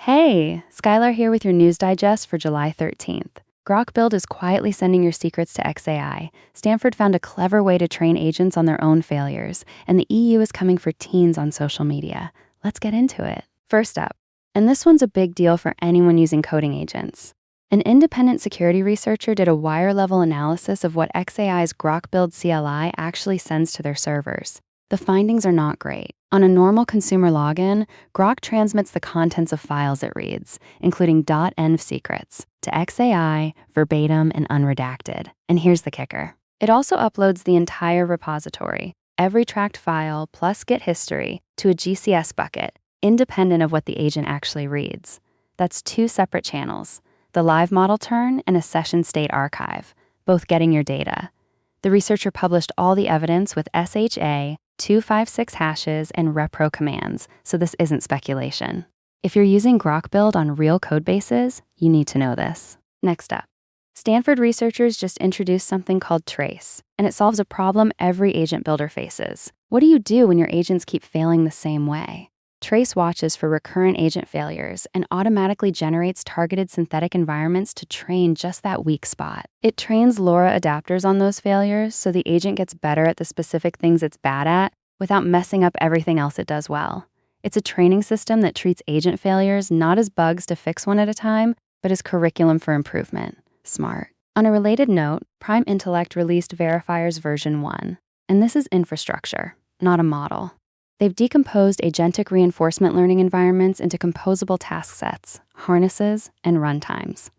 Hey, Skylar here with your news digest for July 13th. Grok Build is quietly sending your secrets to xAI. Stanford found a clever way to train agents on their own failures, and the EU is coming for teens on social media. Let's get into it. First up, and this one's a big deal for anyone using coding agents. An independent security researcher did a wire-level analysis of what xAI's Grok Build CLI actually sends to their servers. The findings are not great. On a normal consumer login, Grok transmits the contents of files it reads, including .env secrets, to xAI, verbatim, and unredacted. And here's the kicker. It also uploads the entire repository, every tracked file plus Git history, to a GCS bucket, independent of what the agent actually reads. That's two separate channels, the live model turn and a session state archive, both getting your data. The researcher published all the evidence with SHA, 256 hashes, and repro commands, so this isn't speculation. If you're using Grok Build on real code bases, you need to know this. Next up, Stanford researchers just introduced something called TRACE, and it solves a problem every agent builder faces. What do you do when your agents keep failing the same way? TRACE watches for recurrent agent failures and automatically generates targeted synthetic environments to train just that weak spot. It trains LoRa adapters on those failures so the agent gets better at the specific things it's bad at without messing up everything else it does well. It's a training system that treats agent failures not as bugs to fix one at a time, but as curriculum for improvement. Smart. On a related note, Prime Intellect released Verifiers version 1, and this is infrastructure, not a model. They've decomposed agentic reinforcement learning environments into composable task sets, harnesses, and runtimes.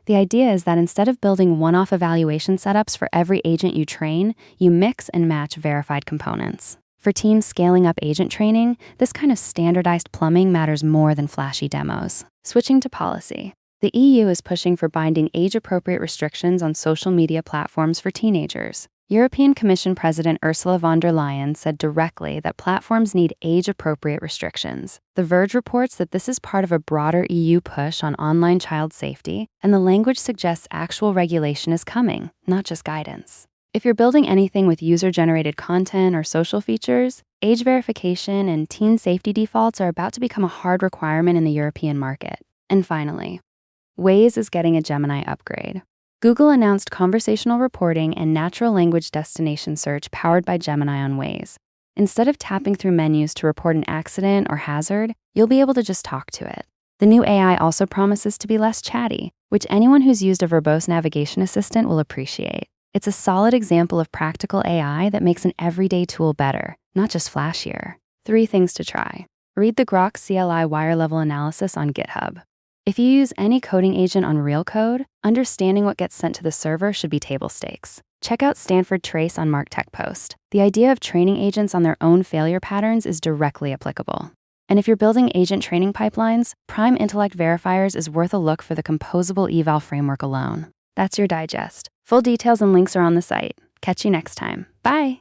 The idea is that instead of building one-off evaluation setups for every agent you train, you mix and match verified components. For teams scaling up agent training, this kind of standardized plumbing matters more than flashy demos. Switching to policy, the EU is pushing for binding age-appropriate restrictions on social media platforms for teenagers. European Commission President Ursula von der Leyen said directly that platforms need age-appropriate restrictions. The Verge reports that this is part of a broader EU push on online child safety, and the language suggests actual regulation is coming, not just guidance. If you're building anything with user-generated content or social features, age verification and teen safety defaults are about to become a hard requirement in the European market. And finally, Waze is getting a Gemini upgrade. Google announced conversational reporting and natural language destination search powered by Gemini on Waze. Instead of tapping through menus to report an accident or hazard, you'll be able to just talk to it. The new AI also promises to be less chatty, which anyone who's used a verbose navigation assistant will appreciate. It's a solid example of practical AI that makes an everyday tool better, not just flashier. 3 things to try. Read the Grok CLI wire-level analysis on GitHub. If you use any coding agent on real code, understanding what gets sent to the server should be table stakes. Check out Stanford TRACE on MarkTech Post. The idea of training agents on their own failure patterns is directly applicable. And if you're building agent training pipelines, Prime Intellect Verifiers is worth a look for the composable eval framework alone. That's your digest. Full details and links are on the site. Catch you next time. Bye.